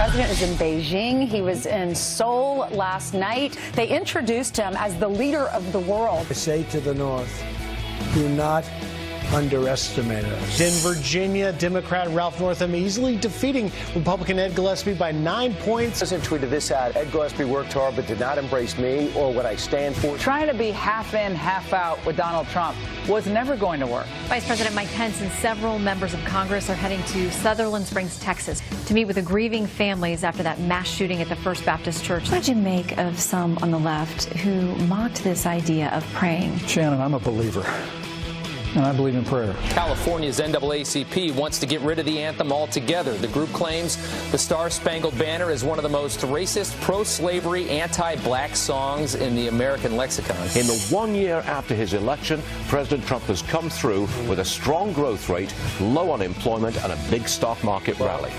president is in Beijing. He was in Seoul last night. They introduced him as the leader of the world. I say to the North, do not underestimate us. In Virginia, Democrat Ralph Northam easily defeating Republican Ed Gillespie by 9 points. The president tweeted this out: Ed Gillespie worked hard but did not embrace me or what I stand for. Trying to be half in, half out with Donald Trump was never going to work. Vice President Mike Pence and several members of Congress are heading to Sutherland Springs, Texas, to meet with the grieving families after that mass shooting at the First Baptist Church. What did you make of some on the left who mocked this idea of praying? Shannon, I'm a believer, and I believe in prayer. California's NAACP wants to get rid of the anthem altogether. The group claims the Star-Spangled Banner is one of the most racist, pro-slavery, anti-black songs in the American lexicon. In the 1 year after his election, President Trump has come through with a strong growth rate, low unemployment, and a big stock market rally.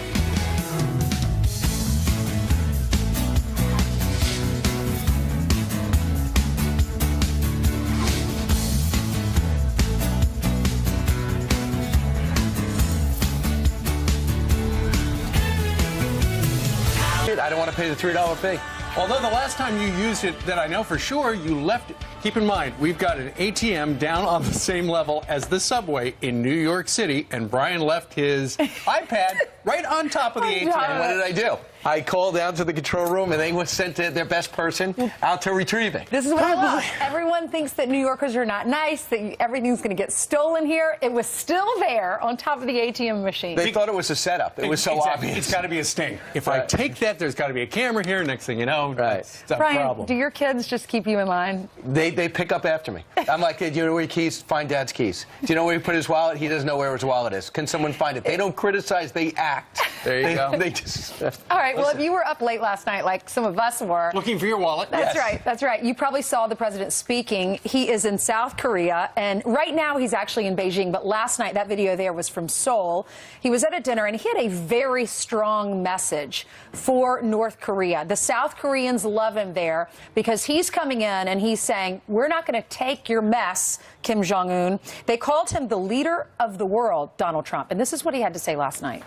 I don't want to pay the $3 fee. Although the last time you used it, that I know for sure, you left it. Keep in mind, we've got an ATM down on the same level as the subway in New York City, and Brian left his iPad right on top of the ATM. What did I do? I called down to the control room, and they was sent their best person out to retrieve it. This is what I love. Everyone thinks that New Yorkers are not nice, that everything's going to get stolen here. It was still there on top of the ATM machine. They thought it was a setup. It was so obvious. It's got to be a sting. If I take that, there's got to be a camera here. Next thing you know, it's a Brian, problem. do your kids just keep you in line? They pick up after me. I'm like, hey, do you know where your keys? Find Dad's keys. Do you know where he put his wallet? He doesn't know where his wallet is. Can someone find it? They don't criticize. They act. There you go. They just. All right. Well, if you were up late last night, like some of us were, Looking for your wallet. That's right. That's right. You probably saw the president speaking. He is in South Korea, and right now he's actually in Beijing. But last night, that video there was from Seoul. He was at a dinner, and he had a very strong message for North Korea. The South Koreans love him there because he's coming in and he's saying, we're not going to take your mess, Kim Jong-un. They called him the leader of the world, Donald Trump. And this is what he had to say last night.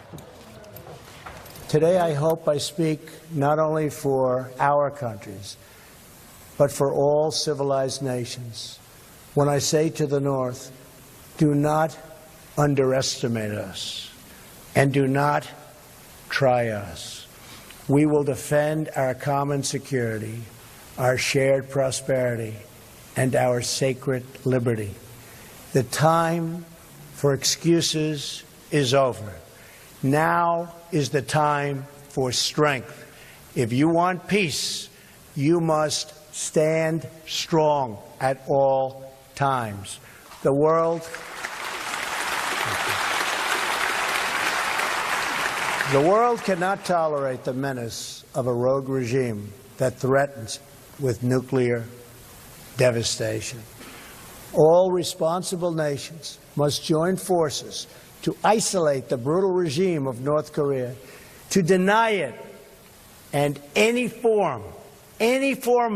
Today, I hope I speak not only for our countries, but for all civilized nations. When I say to the North, do not underestimate us and do not try us. We will defend our common security, our shared prosperity, and our sacred liberty. The time for excuses is over. Now is the time for strength. If you want peace, you must stand strong at all times. The world cannot tolerate the menace of a rogue regime that threatens with nuclear devastation. All responsible nations must join forces to isolate the brutal regime of North Korea, to deny it, and any form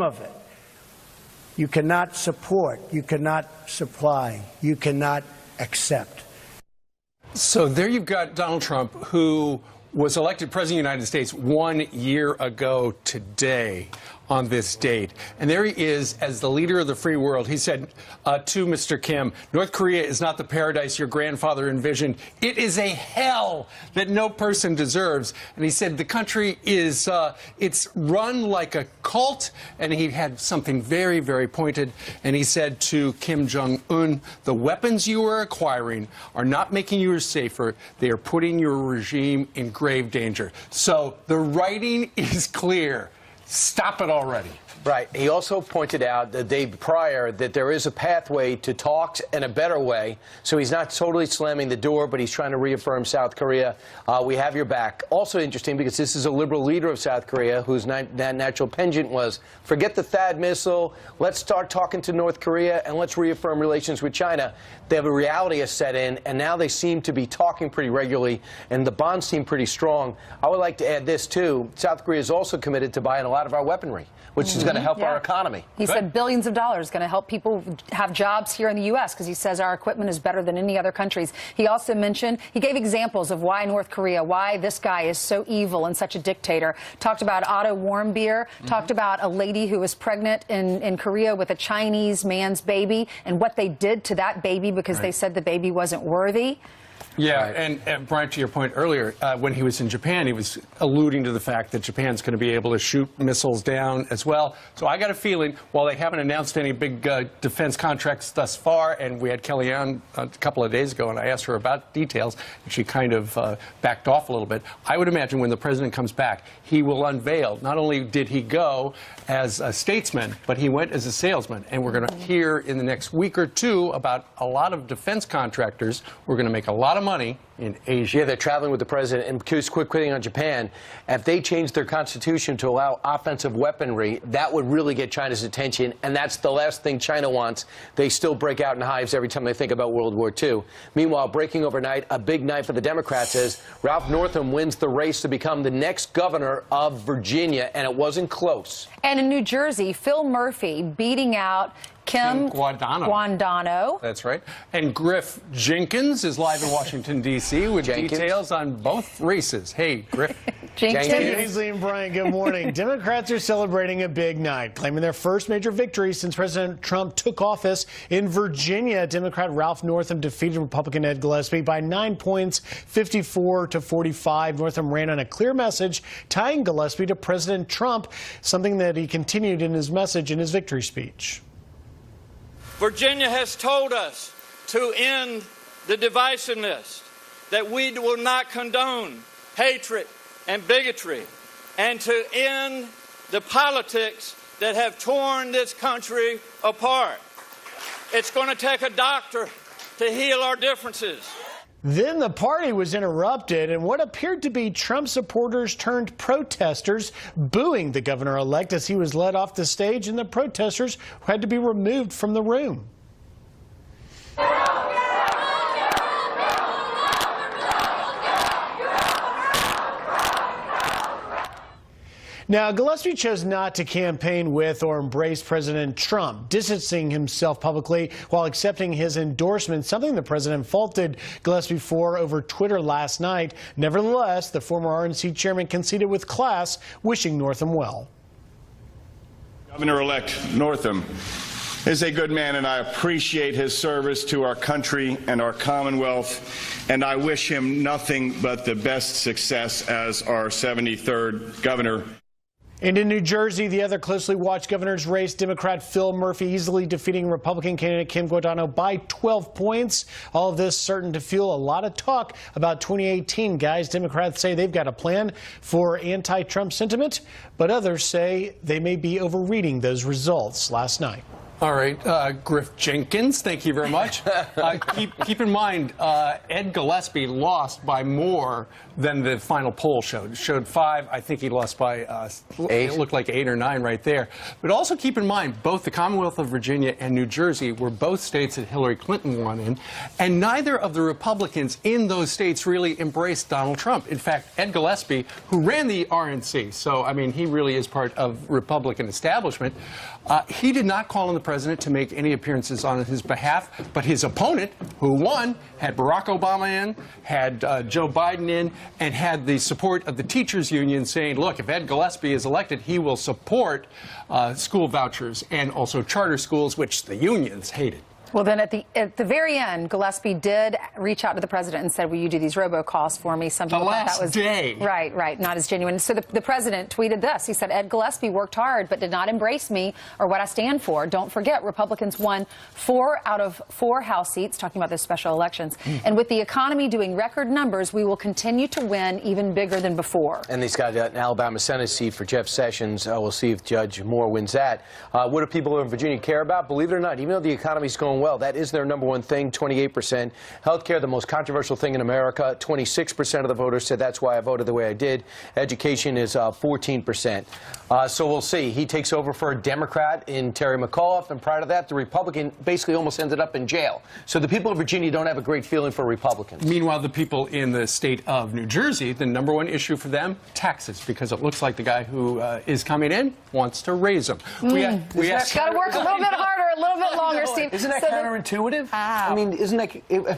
of it, you cannot support, you cannot supply, you cannot accept. So there you've got Donald Trump, who was elected President of the United States 1 year ago today on this date. And there he is as the leader of the free world. He said to Mr. Kim, North Korea is not the paradise your grandfather envisioned. It is a hell that no person deserves. And he said the country is, it's run like a cult. And he had something very, very pointed. And he said to Kim Jong-un, the weapons you are acquiring are not making you safer. They are putting your regime in grave danger. So the writing is clear. Stop it already. Right. He also pointed out the day prior that there is a pathway to talks and a better way. So he's not totally slamming the door, but he's trying to reaffirm South Korea. We have your back. Also interesting because this is a liberal leader of South Korea whose natural penchant was, forget the THAAD missile, let's start talking to North Korea and let's reaffirm relations with China. They have a reality has set in, and now they seem to be talking pretty regularly, and the bonds seem pretty strong. I would like to add this, too. South Korea is also committed to buying a lot of our weaponry, which is going going to help our economy. He said billions of dollars going to help people have jobs here in the U.S. because he says our equipment is better than any other countries. He also mentioned, he gave examples of why North Korea, why this guy is so evil and such a dictator. Talked about Otto Warmbier, talked about a lady who was pregnant in Korea with a Chinese man's baby and what they did to that baby because they said the baby wasn't worthy. Yeah, and Brian, to your point earlier, when he was in Japan, he was alluding to the fact that Japan's going to be able to shoot missiles down as well. So I got a feeling, while they haven't announced any big defense contracts thus far, and we had Kellyanne a couple of days ago, and I asked her about details, and she kind of backed off a little bit. I would imagine when the president comes back, he will unveil, not only did he go as a statesman, but he went as a salesman. And we're going to hear in the next week or two about a lot of defense contractors. We're going to make a lot of money in Asia. Yeah, they're traveling with the president. And just quick thing on Japan, if they change their constitution to allow offensive weaponry, that would really get China's attention, and that's the last thing China wants. They still break out in hives every time they think about World War II. Meanwhile, breaking overnight, a big night for the Democrats is Ralph Northam wins the race to become the next governor of Virginia, and it wasn't close. And in New Jersey, Phil Murphy beating out Kim Guadagno. That's right. And Griff Jenkins is live in Washington, D.C. with details on both races. Hey, Griff. Jenkins. Ainsley and Brian, good morning. Democrats are celebrating a big night, claiming their first major victory since President Trump took office. In Virginia, Democrat Ralph Northam defeated Republican Ed Gillespie by 9 points, 54-45. Northam ran on a clear message, tying Gillespie to President Trump, something that he continued in his message in his victory speech. Virginia has told us to end the divisiveness, that we will not condone hatred and bigotry, and to end the politics that have torn this country apart. It's going to take a doctor to heal our differences. Then the party was interrupted, and what appeared to be Trump supporters turned protesters booing the governor-elect as he was led off the stage, and the protesters had to be removed from the room. Now, Gillespie chose not to campaign with or embrace President Trump, distancing himself publicly while accepting his endorsement, something the president faulted Gillespie for over Twitter last night. Nevertheless, the former RNC chairman conceded with class, wishing Northam well. Governor-elect Northam is a good man, and I appreciate his service to our country and our Commonwealth, and I wish him nothing but the best success as our 73rd governor. And in New Jersey, the other closely watched governor's race, Democrat Phil Murphy easily defeating Republican candidate Kim Guadagno by 12 points. All of this certain to fuel a lot of talk about 2018. Guys, Democrats say they've got a plan for anti-Trump sentiment, but others say they may be overreading those results last night. All right, Griff Jenkins, thank you very much. Keep in mind, Ed Gillespie lost by more than the final poll showed. It showed 5. I think he lost by 8. It looked like 8 or 9 right there. But also keep in mind, both the Commonwealth of Virginia and New Jersey were both states that Hillary Clinton won in, and neither of the Republicans in those states really embraced Donald Trump. In fact, Ed Gillespie, who ran the RNC, so, I mean, he really is part of Republican establishment, he did not call on the president to make any appearances on his behalf, but his opponent, who won, had Barack Obama in, had Joe Biden in, and had the support of the teachers union saying, look, if Ed Gillespie is elected, he will support school vouchers and also charter schools, which the unions hated. Well, then at the very end, Gillespie did reach out to the president and said, will you do these robocalls for me? Some people thought that was day. Right, not as genuine. So the president tweeted this. He said, Ed Gillespie worked hard but did not embrace me or what I stand for. Don't forget, Republicans won 4 out of 4 House seats, talking about those special elections. And with the economy doing record numbers, we will continue to win even bigger than before. And he's got an Alabama Senate seat for Jeff Sessions. We'll see if Judge Moore wins that. What do people in Virginia care about? Believe it or not, even though the economy's going well. That is their number one thing, 28%. Healthcare, the most controversial thing in America. 26% of the voters said that's why I voted the way I did. Education is 14%. So we'll see. He takes over for a Democrat in Terry McAuliffe, and prior to that, the Republican basically almost ended up in jail. So the people of Virginia don't have a great feeling for Republicans. Meanwhile, the people in the state of New Jersey, the number one issue for them, taxes, because it looks like the guy who is coming in wants to raise them. We got to work a little bit harder, a little bit longer, Steve. Isn't that counterintuitive? I mean, isn't that...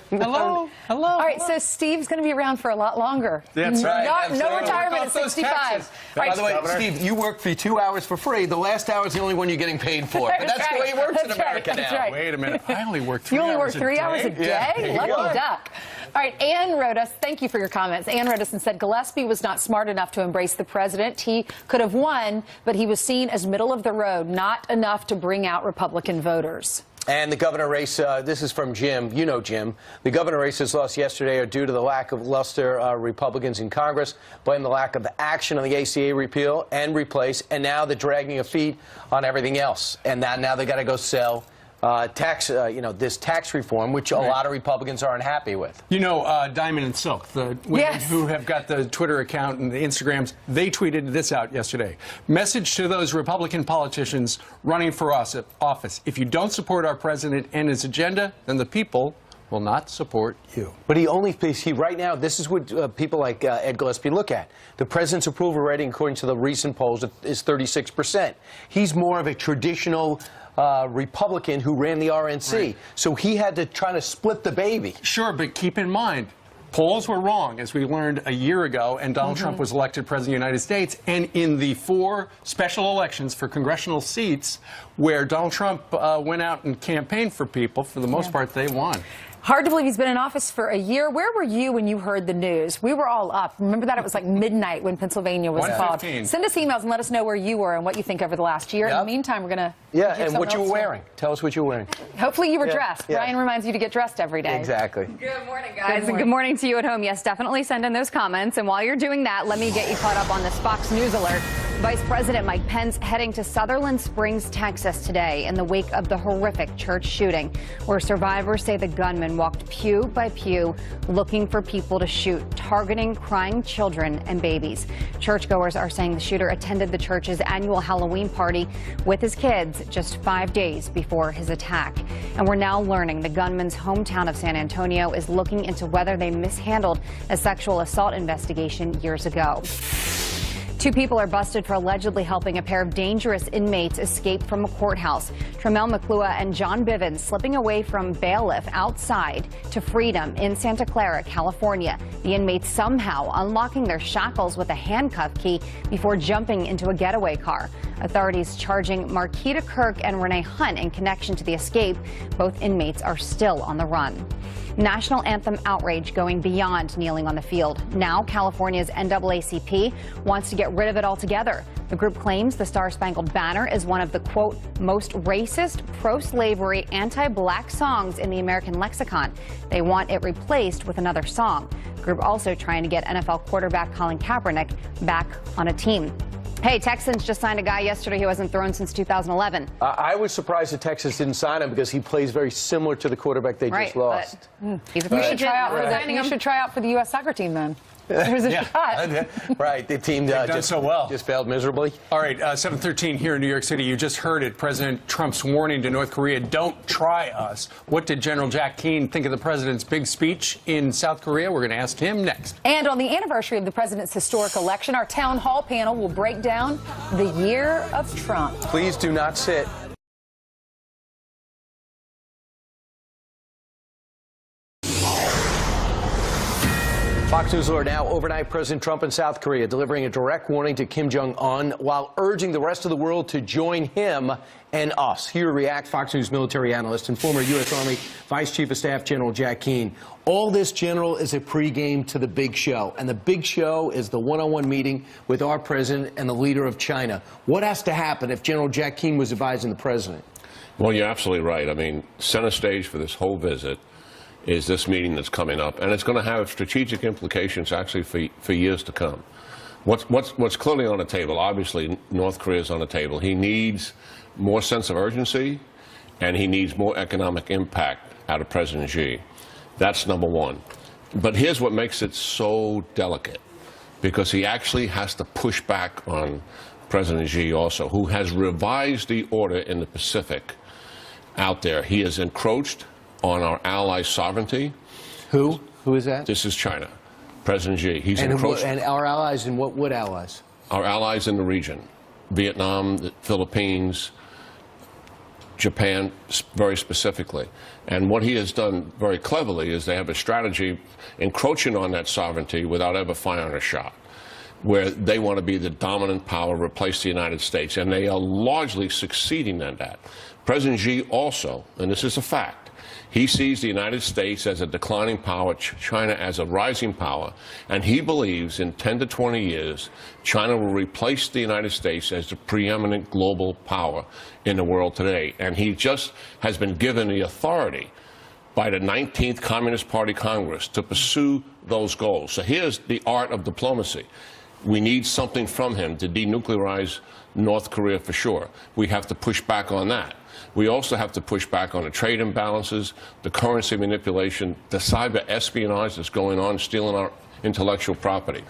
Hello? All right, so Steve's going to be around for a lot longer. That's right. No retirement at 65. By the way, Steve, you work for 2 hours for free. The last hour is the only one you're getting paid for. But that's the way it works in America now. Right. Wait a minute. I only work 3 You only work hours 3 hours a day? Yeah. Lucky duck. All right, Ann wrote us. Thank you for your comments. Ann wrote us and said Gillespie was not smart enough to embrace the president. He could have won, but he was seen as middle of the road, not enough to bring out Republican voters. And the governor race, this is from Jim. You know Jim. The governor races lost yesterday are due to the lack of luster Republicans in Congress, blame the lack of action on the ACA repeal and replace, and now the dragging of feet on everything else. And now they got to go sell this tax reform, which a lot of Republicans are unhappy with. You know, Diamond and Silk, the women who have got the Twitter account and the Instagrams, they tweeted this out yesterday. Message to those Republican politicians running for office. If you don't support our president and his agenda, then the people will not support you. But right now, this is what people like Ed Gillespie look at. The president's approval rating, according to the recent polls, is 36%. He's more of a traditional Republican who ran the RNC. Right. So he had to try to split the baby. Sure, but keep in mind, polls were wrong, as we learned a year ago, and Donald Trump was elected President of the United States. And in the 4 special elections for congressional seats where Donald Trump went out and campaigned for people, for the most part, they won. Hard to believe he's been in office for a year. Where were you when you heard the news? We were all up. Remember that? It was like midnight when Pennsylvania was involved. Send us emails and let us know where you were and what you think over the last year. In the meantime, we're going to... Yeah, and what you were wearing. Tell us what you were wearing. Hopefully you were dressed. Brian reminds you to get dressed every day. Exactly. Good morning, guys. Good morning to you at home. Yes, definitely send in those comments. And while you're doing that, let me get you caught up on this Fox News alert. Vice President Mike Pence heading to Sutherland Springs, Texas today in the wake of the horrific church shooting, where survivors say the gunman walked pew by pew looking for people to shoot, targeting crying children and babies. Churchgoers are saying the shooter attended the church's annual Halloween party with his kids just 5 days before his attack. And we're now learning the gunman's hometown of San Antonio is looking into whether they mishandled a sexual assault investigation years ago. 2 people are busted for allegedly helping a pair of dangerous inmates escape from a courthouse. Tremel McClure and John Bivens slipping away from bailiff outside to freedom in Santa Clara, California. The inmates somehow unlocking their shackles with a handcuff key before jumping into a getaway car. Authorities charging Marquita Kirk and Renee Hunt in connection to the escape. Both inmates are still on the run. National anthem outrage going beyond kneeling on the field. Now California's NAACP wants to get rid of it altogether. The group claims the Star-Spangled Banner is one of the, quote, most racist, pro-slavery, anti-black songs in the American lexicon. They want it replaced with another song. The group also trying to get NFL quarterback Colin Kaepernick back on a team. Hey, Texans just signed a guy yesterday who hasn't thrown since 2011. I was surprised that Texas didn't sign him because he plays very similar to the quarterback they just lost. You should try out for the U.S. soccer team then. There's a shot. Right, the team just failed miserably. All right, 7:13 here in New York City. You just heard it. President Trump's warning to North Korea, don't try us. What did General Jack Keane think of the president's big speech in South Korea? We're going to ask him next. And on the anniversary of the president's historic election, our town hall panel will break down the year of Trump. Please do not sit. Fox News alert now. Overnight, President Trump in South Korea delivering a direct warning to Kim Jong-un while urging the rest of the world to join him and us. Here to react, Fox News military analyst and former U.S. Army Vice Chief of Staff General Jack Keane. All this, General, is a pregame to the big show. And the big show is the one-on-one meeting with our president and the leader of China. What has to happen if General Jack Keane was advising the president? Well, you're absolutely right. I mean, center stage for this whole visit is this meeting that's coming up, and it's going to have strategic implications actually for years to come. What's clearly on the table, obviously North Korea is on the table. He needs more sense of urgency and he needs more economic impact out of President Xi. That's number one. But here's what makes it so delicate, because he actually has to push back on President Xi also, who has revised the order in the Pacific out there. He has encroached on our allies' sovereignty. Who? Who is that? This is China. President Xi. He's and encroached. And our allies in what allies? Our allies in the region. Vietnam, the Philippines, Japan, very specifically. And what he has done very cleverly is they have a strategy encroaching on that sovereignty without ever firing a shot, where they want to be the dominant power, replace the United States, and they are largely succeeding in that. President Xi also, and this is a fact, he sees the United States as a declining power, China as a rising power, and he believes in 10 to 20 years, China will replace the United States as the preeminent global power in the world today. And he just has been given the authority by the 19th Communist Party Congress to pursue those goals. So here's the art of diplomacy. We need something from him to denuclearize North Korea for sure. We have to push back on that. We also have to push back on the trade imbalances, the currency manipulation, the cyber espionage that's going on, stealing our intellectual property.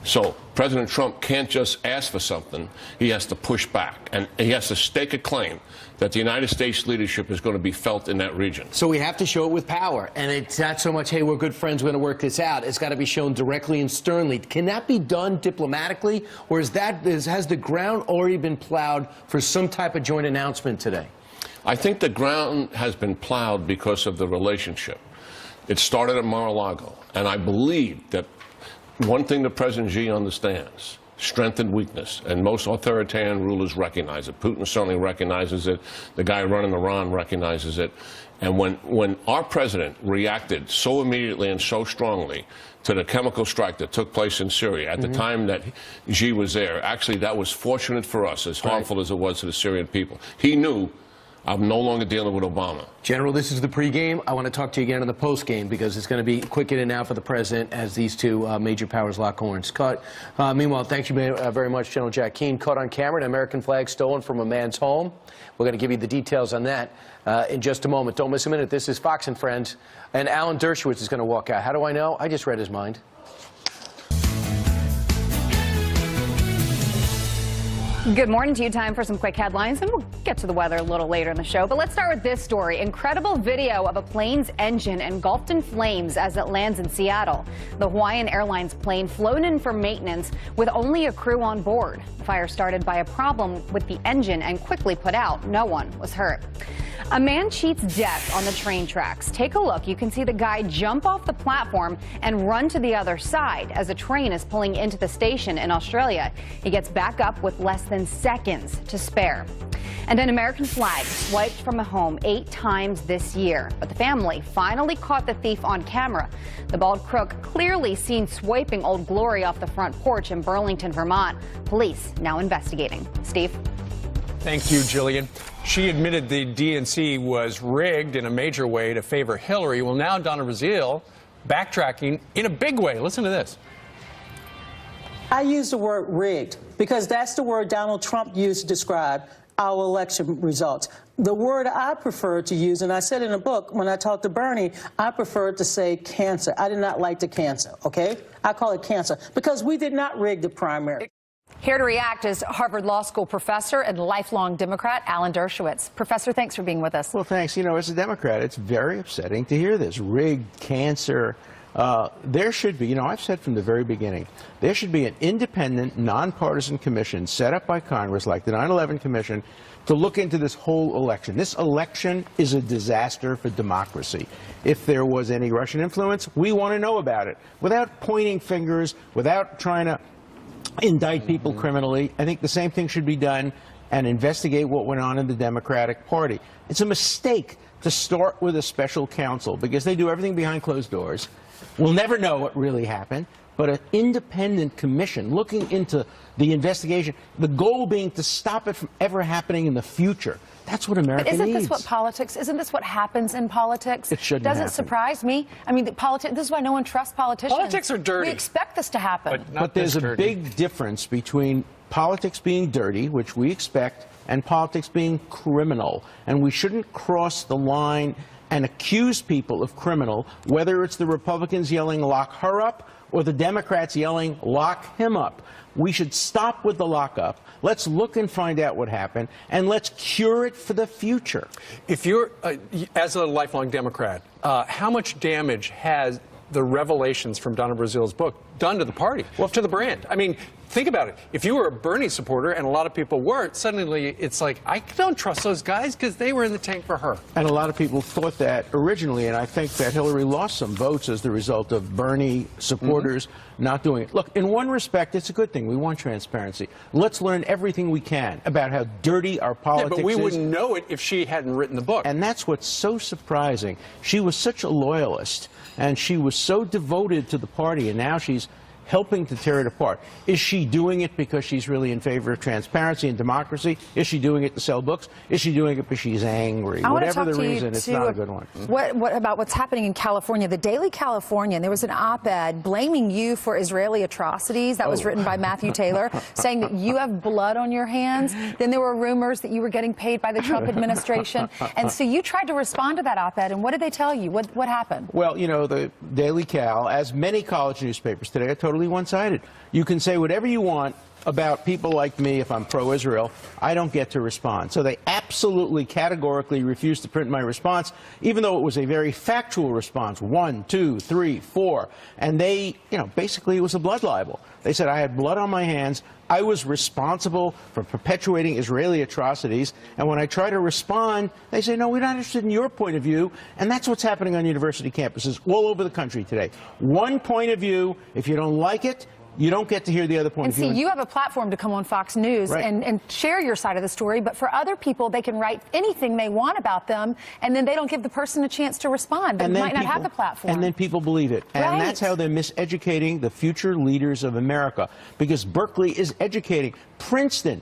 So President Trump can't just ask for something. He has to push back, and he has to stake a claim that the United States leadership is going to be felt in that region. So we have to show it with power, and it's not so much, hey, we're good friends, we're going to work this out. It's got to be shown directly and sternly. Can that be done diplomatically, or has the ground already been plowed for some type of joint announcement today? I think the ground has been plowed because of the relationship. It started at Mar-a-Lago, and I believe that one thing that President Xi understands, strength and weakness, and most authoritarian rulers recognize it. Putin certainly recognizes it. The guy running Iran recognizes it. And when our president reacted so immediately and so strongly to the chemical strike that took place in Syria at the time that Xi was there, actually that was fortunate for us, as harmful as it was to the Syrian people. He knew, I'm no longer dealing with Obama. General, this is the pregame. I want to talk to you again in the postgame because it's going to be quick in and out for the president as these two major powers lock horns. Meanwhile, thank you very much, General Jack Keane. Caught on camera, an American flag stolen from a man's home. We're going to give you the details on that in just a moment. Don't miss a minute. This is Fox and Friends, and Alan Dershowitz is going to walk out. How do I know? I just read his mind. Good morning to you. Time for some quick headlines, and we'll get to the weather a little later in the show. But let's start with this story. Incredible video of a plane's engine engulfed in flames as it lands in Seattle. The Hawaiian Airlines plane flown in for maintenance with only a crew on board. The fire started by a problem with the engine and quickly put out. No one was hurt. A man cheats death on the train tracks. Take a look. You can see the guy jump off the platform and run to the other side as a train is pulling into the station in Australia. He gets back up with less than seconds to spare. And an American flag swiped from a home 8 times this year. But the family finally caught the thief on camera. The bald crook clearly seen swiping Old Glory off the front porch in Burlington, Vermont. Police now investigating. Steve? Thank you, Jillian. She admitted the DNC was rigged in a major way to favor Hillary. Well, now Donna Brazile backtracking in a big way. Listen to this. I use the word rigged because that's the word Donald Trump used to describe our election results. The word I prefer to use, and I said in a book when I talked to Bernie, I preferred to say cancer. I did not like the cancer, okay? I call it cancer because we did not rig the primary. Here to react is Harvard Law School professor and lifelong Democrat Alan Dershowitz. Professor, thanks for being with us. Well, thanks. You know, as a Democrat, it's very upsetting to hear this. Rigged, cancer. There should be, you know, I've said from the very beginning, there should be an independent, nonpartisan commission set up by Congress, like the 9/11 Commission, to look into this whole election. This election is a disaster for democracy. If there was any Russian influence, we want to know about it. Without pointing fingers, without trying to indict people criminally, I think the same thing should be done and investigate what went on in the Democratic Party. It's a mistake to start with a special counsel because they do everything behind closed doors. We'll never know what really happened, but an independent commission looking into the investigation, the goal being to stop it from ever happening in the future. That's what America needs. Isn't this what politics, isn't this what happens in politics? It shouldn't Doesn't happen. surprise me. I mean, this is why no one trusts politicians. Politics are dirty. We expect this to happen. But there's a big difference between politics being dirty, which we expect, and politics being criminal. And we shouldn't cross the line and accuse people of criminal, whether it's the Republicans yelling, lock her up, or the Democrats yelling, lock him up. We should stop with the lockup. Let's look and find out what happened, and let's cure it for the future. If you're, as a lifelong Democrat, how much damage has the revelations from Donna Brazil's book done to the party, well, to the brand? I mean, think about it. If you were a Bernie supporter, and a lot of people weren't, suddenly it's like, I don't trust those guys because they were in the tank for her. And a lot of people thought that originally, and I think that Hillary lost some votes as the result of Bernie supporters not doing it. Look, in one respect, it's a good thing. We want transparency. Let's learn everything we can about how dirty our politics is. Yeah, but we wouldn't know it if she hadn't written the book. And that's what's so surprising. She was such a loyalist, and she was so devoted to the party, and now she's helping to tear it apart. Is she doing it because she's really in favor of transparency and democracy? Is she doing it to sell books? Is she doing it because she's angry? Whatever the reason, it's not a good one. What about what's happening in California? The Daily Californian, there was an op-ed blaming you for Israeli atrocities that was written by Matthew Taylor, saying that you have blood on your hands. Then there were rumors that you were getting paid by the Trump administration. And so you tried to respond to that op-ed, and what did they tell you? What happened? Well, you know, the Daily Cal, as many college newspapers today, are totally one-sided. You can say whatever you want about people like me if I'm pro-Israel. I don't get to respond. So they absolutely, categorically refused to print my response, even though it was a very factual response. 1, 2, 3, 4. And they, you know, basically it was a blood libel. They said I had blood on my hands. I was responsible for perpetuating Israeli atrocities. And when I try to respond, they say, no, we're not interested in your point of view. And that's what's happening on university campuses all over the country today. One point of view. If you don't like it, you don't get to hear the other point of view. And see, you have a platform to come on Fox News and share your side of the story, but for other people, they can write anything they want about them, and then they don't give the person a chance to respond. They might not have the platform. And then people believe it. And that's how they're miseducating the future leaders of America, because Berkeley is educating. Princeton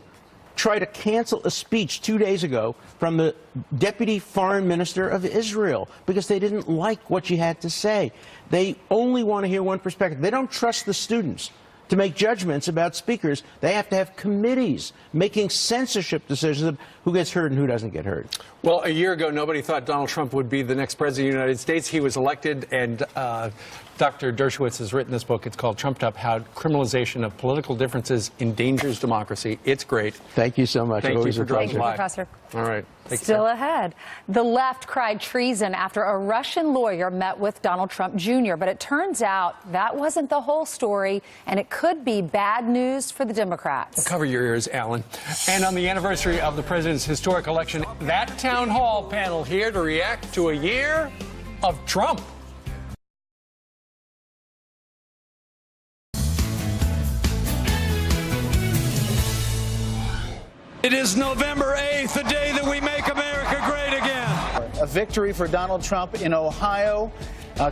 tried to cancel a speech 2 days ago from the deputy foreign minister of Israel because they didn't like what she had to say. They only want to hear one perspective. They don't trust the students to make judgments about speakers. They have to have committees making censorship decisions of who gets heard and who doesn't get heard. Well, a year ago, nobody thought Donald Trump would be the next president of the United States. He was elected, and Dr. Dershowitz has written this book. It's called Trumped Up, How Criminalization of Political Differences Endangers Democracy. It's great. Thank you so much. Thank you for dropping by. Professor. All right. Still ahead. The left cried treason after a Russian lawyer met with Donald Trump Jr., but it turns out that wasn't the whole story, and it could be bad news for the Democrats. Cover your ears, Alan. And on the anniversary of the president's historic election, that town hall panel here to react to a year of Trump. It is November 8th, the day that we make America great again. A victory for Donald Trump in Ohio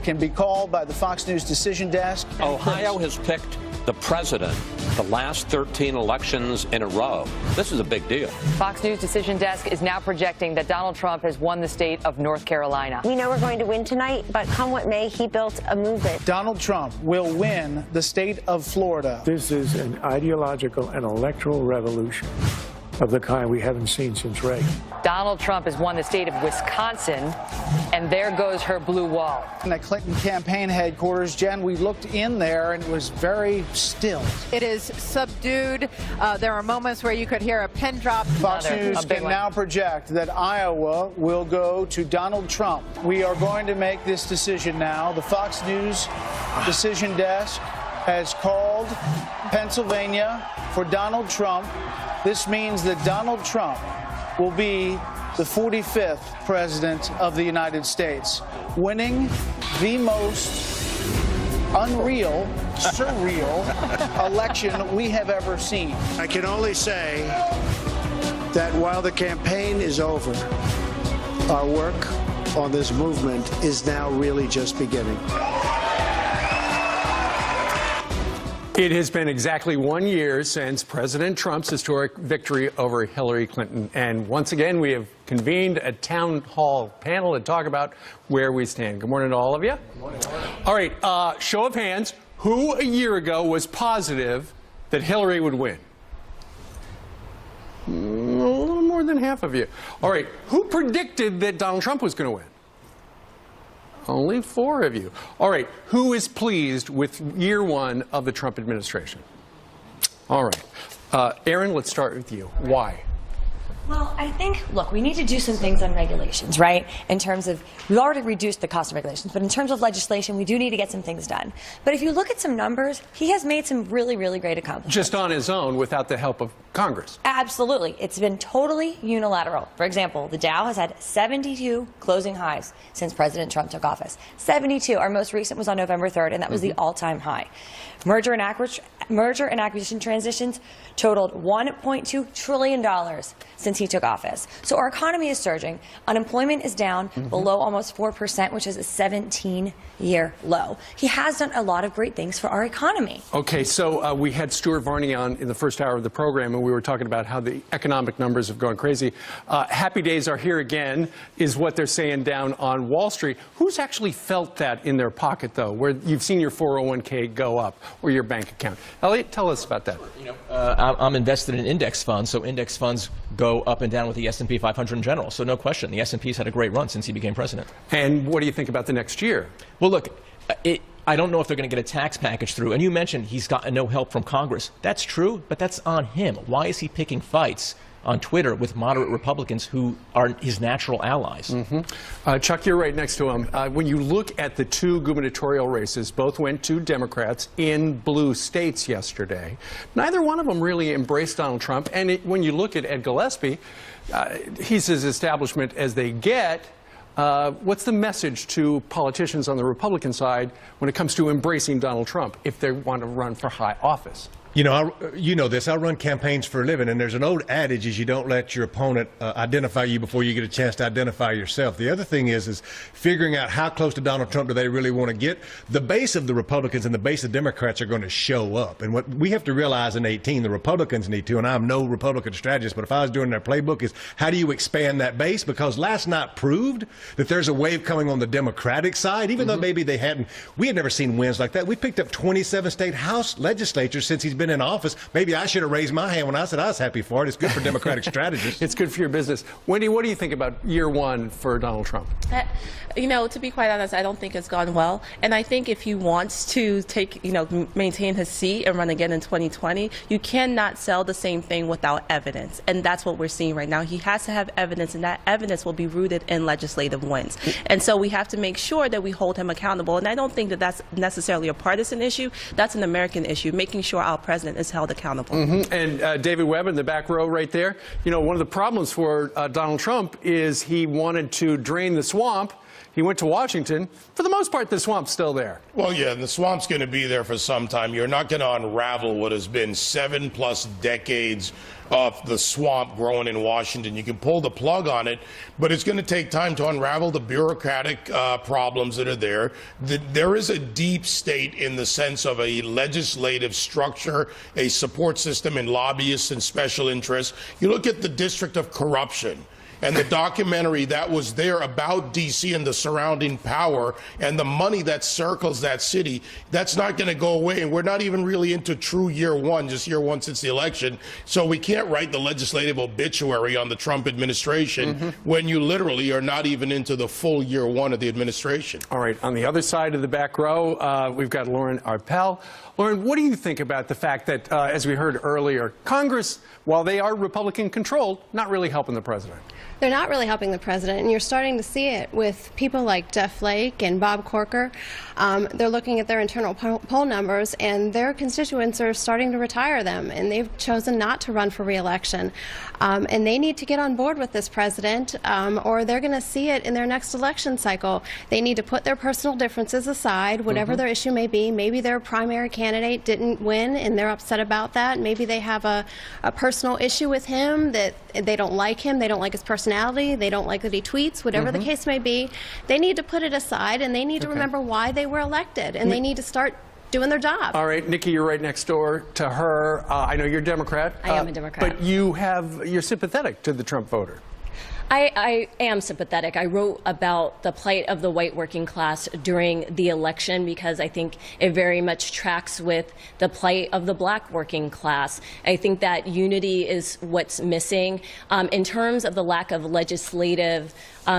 can be called by the Fox News decision desk. Ohio has picked the president the last 13 elections in a row. This is a big deal. Fox News decision desk is now projecting that Donald Trump has won the state of North Carolina. We know we're going to win tonight, but come what may, he built a movement. Donald Trump will win the state of Florida. This is an ideological and electoral revolution of the kind we haven't seen since Reagan. Donald Trump has won the state of Wisconsin, and there goes her blue wall. In the Clinton campaign headquarters, Jen, we looked in there and it was very still. It is subdued. There are moments where you could hear a pin drop. Fox News can now project that Iowa will go to Donald Trump. We are going to make this decision now. The Fox News decision desk has called Pennsylvania for Donald Trump. This means that Donald Trump will be the 45th president of the United States, winning the most unreal, surreal election we have ever seen. I can only say that while the campaign is over, our work on this movement is now really just beginning. It has been exactly 1 year since President Trump's historic victory over Hillary Clinton. And once again, we have convened a town hall panel to talk about where we stand. Good morning to all of you. Good morning. All right, show of hands. Who a year ago was positive that Hillary would win? than half of you. All right, who predicted that Donald Trump was going to win? Only 4 of you. All right, who is pleased with year 1 of the Trump administration? All right. Aaron, let's start with you. Why? Well, I think, look, we need to do some things on regulations, right? In terms of, we've already reduced the cost of regulations, but in terms of legislation, we do need to get some things done. But if you look at some numbers, he has made some really, really great accomplishments. Just on his own without the help of Congress. Absolutely. It's been totally unilateral. For example, the Dow has had 72 closing highs since President Trump took office. 72. Our most recent was on November 3rd, and that was the all-time high. Merger and acquisition transitions totaled $1.2 trillion since he took office. So our economy is surging. Unemployment is down below almost 4%, which is a 17-year low. He has done a lot of great things for our economy. Okay, so we had Stuart Varney on in the first hour of the program, and we were talking about how the economic numbers have gone crazy. Happy days are here again, is what they're saying down on Wall Street. Who's actually felt that in their pocket, though, where you've seen your 401k go up or your bank account? Elliot, tell us about that. I'm invested in index funds, so index funds go up and down with the S&P 500 in general. So no question, the S&P's had a great run since he became president. And what do you think about the next year? Well, look, I don't know if they're going to get a tax package through. And you mentioned he's gotten no help from Congress. That's true, but that's on him. Why is he picking fights on Twitter with moderate Republicans who are his natural allies? Chuck, you're right next to him. When you look at the 2 gubernatorial races, both went to Democrats in blue states yesterday. Neither one of them really embraced Donald Trump. And when you look at Ed Gillespie, he's as establishment as they get. What's the message to politicians on the Republican side when it comes to embracing Donald Trump if they want to run for high office? You know this. I run campaigns for a living, and there's an old adage: is you don't let your opponent identify you before you get a chance to identify yourself. The other thing is figuring out how close to Donald Trump do they really want to get. The base of the Republicans and the base of Democrats are going to show up, and what we have to realize in 2018, the Republicans need to, and I'm no Republican strategist, but if I was doing their playbook, is how do you expand that base? Because last night proved that there's a wave coming on the Democratic side, even though maybe we had never seen wins like that. We picked up 27 state House legislatures since he's been in office. Maybe I should have raised my hand when I said I was happy for it. It's good for Democratic strategists. It's good for your business. Wendy, what do you think about year 1 for Donald Trump? To be quite honest, I don't think it's gone well. And I think if he wants to maintain his seat and run again in 2020, you cannot sell the same thing without evidence. And that's what we're seeing right now. He has to have evidence, and that evidence will be rooted in legislative wins. And so we have to make sure that we hold him accountable. And I don't think that that's necessarily a partisan issue. That's an American issue, making sure our president is held accountable. And David Webb in the back row right there. One of the problems for Donald Trump is he wanted to drain the swamp. He went to Washington. For the most part, the swamp's still there. Well, yeah, and the swamp's going to be there for some time. You're not going to unravel what has been 7+ decades of the swamp growing in Washington. You can pull the plug on it, but it's going to take time to unravel the bureaucratic problems that are there. There is a deep state in the sense of a legislative structure, a support system in lobbyists and special interests. You look at the District of Corruption and the documentary that was there about D.C. and the surrounding power and the money that circles that city, that's not going to go away. And we're not even really into true year 1, just year 1 since the election. So we can't write the legislative obituary on the Trump administration when you literally are not even into the full year 1 of the administration. All right. On the other side of the back row, we've got Lauren Arpel. Lauren, what do you think about the fact that, as we heard earlier, Congress, while they are Republican-controlled, not really helping the president? They're not really helping the president, and you're starting to see it with people like Jeff Flake and Bob Corker. They're looking at their internal poll numbers, and their constituents are starting to retire them, and they've chosen not to run for re-election. And they need to get on board with this president, or they're going to see it in their next election cycle. They need to put their personal differences aside, whatever their issue may be. Maybe their primary candidate didn't win, and they're upset about that. Maybe they have a personal issue with him, that they don't like him, they don't like his personality, they don't like that he tweets, whatever the case may be. They need to put it aside, and they need to remember why they were elected, and they need to start doing their job. All right, Nikki, you're right next door to her. I know you're a Democrat. I am a Democrat. But you're sympathetic to the Trump voter. I am sympathetic. I wrote about the plight of the white working class during the election because I think it very much tracks with the plight of the black working class. I think that unity is what's missing. In terms of the lack of legislative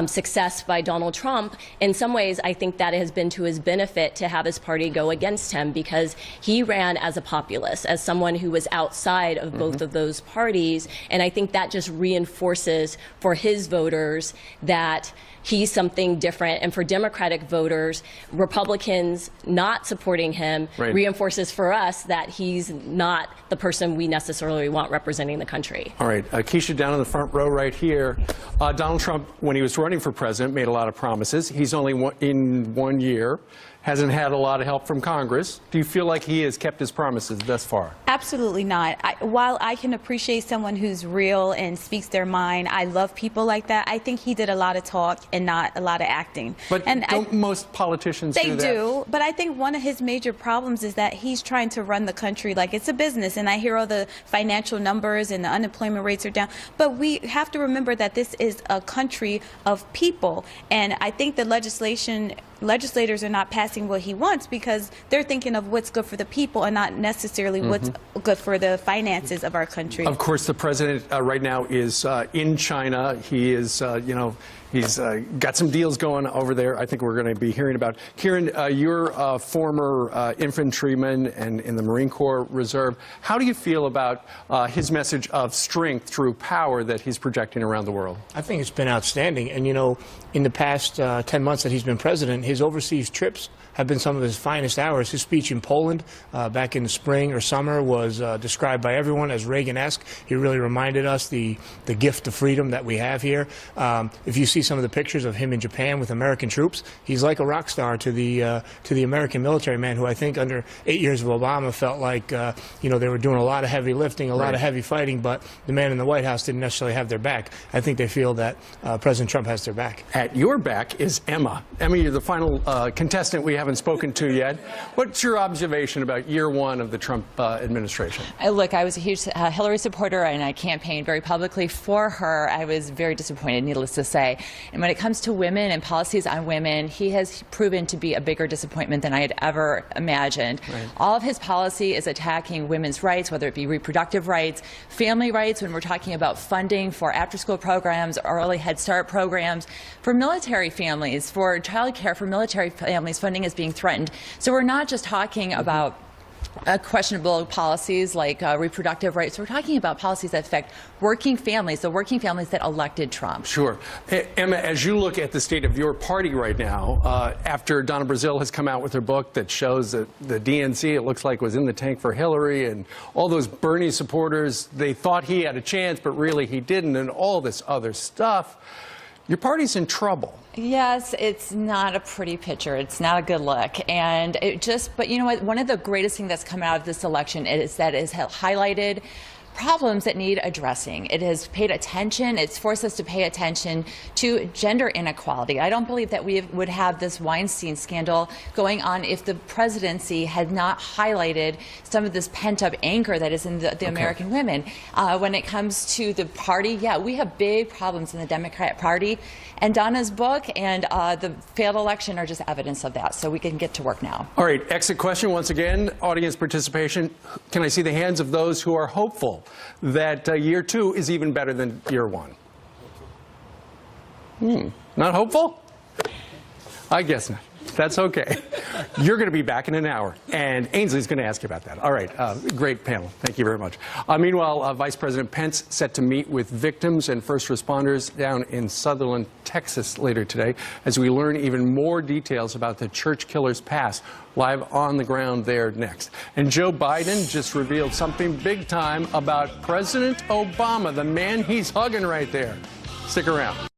success by Donald Trump, in some ways I think that it has been to his benefit to have his party go against him because he ran as a populist, as someone who was outside of both of those parties, and I think that just reinforces for his voters that he's something different, and for Democratic voters, Republicans not supporting him reinforces for us that he's not the person we necessarily want representing the country. All right, Keisha, down in the front row right here. Donald Trump, when he was running for president, made a lot of promises. He's only in 1 year, hasn't had a lot of help from Congress. Do you feel like he has kept his promises thus far? Absolutely not. While I can appreciate someone who's real and speaks their mind, I love people like that. I think he did a lot of talk and not a lot of acting. But don't most politicians do that? They do, but I think one of his major problems is that he's trying to run the country like it's a business, and I hear all the financial numbers and the unemployment rates are down, but we have to remember that this is a country of people, and I think the legislators are not passing what he wants because they're thinking of what's good for the people and not necessarily what's good for the finances of our country. Of course, the president right now is in China. He is, he's got some deals going over there. I think we're going to be hearing about. Kieran, you're a former infantryman and in the Marine Corps Reserve. How do you feel about his message of strength through power that he's projecting around the world? I think it's been outstanding. And, you know, in the past 10 months that he's been president, his overseas trips have been some of his finest hours. His speech in Poland back in the spring or summer was described by everyone as Reagan-esque. He really reminded us the gift of freedom that we have here. If you see some of the pictures of him in Japan with American troops, he's like a rock star to the American military man who I think under 8 years of Obama felt like you know, they were doing a lot of heavy lifting, a lot of heavy fighting, but the man in the White House didn't necessarily have their back. I think they feel that President Trump has their back. At your back is Emma. Emma, you're the final contestant we haven't spoken to yet. What's your observation about year one of the Trump administration? Look, I was a huge Hillary supporter, and I campaigned very publicly for her. I was very disappointed, needless to say. And when it comes to women and policies on women, he has proven to be a bigger disappointment than I had ever imagined. All of his policy is attacking women's rights, whether it be reproductive rights, family rights, when we're talking about funding for after-school programs, early Head Start programs, for military families, for child care for military families, funding is being threatened. So we're not just talking about questionable policies like reproductive rights. We're talking about policies that affect working families, the working families that elected Trump. Sure. Emma, as you look at the state of your party right now, after Donna Brazile has come out with her book that shows that the DNC, it looks like, was in the tank for Hillary, and all those Bernie supporters, they thought he had a chance, but really he didn't, and all this other stuff, your party's in trouble. Yes, it's not a pretty picture. It's not a good look. And but you know what? One of the greatest things that's come out of this election is that it has highlighted problems that need addressing. It has paid attention, it's forced us to pay attention to gender inequality. I don't believe that we would have this Weinstein scandal going on if the presidency had not highlighted some of this pent-up anger that is in the American women. When it comes to the party, yeah, we have big problems in the Democratic Party, and Donna's book and the failed election are just evidence of that, so we can get to work now. All right, exit question once again, audience participation. Can I see the hands of those who are hopeful that year two is even better than year one? Not hopeful? I guess not. That's okay. You're going to be back in an hour, and Ainsley's going to ask you about that. All right, great panel. Thank you very much. Meanwhile, Vice President Pence set to meet with victims and first responders down in Sutherland, Texas later today as we learn even more details about the church killer's past. Live on the ground there next. And Joe Biden just revealed something big time about President Obama, the man he's hugging right there. Stick around.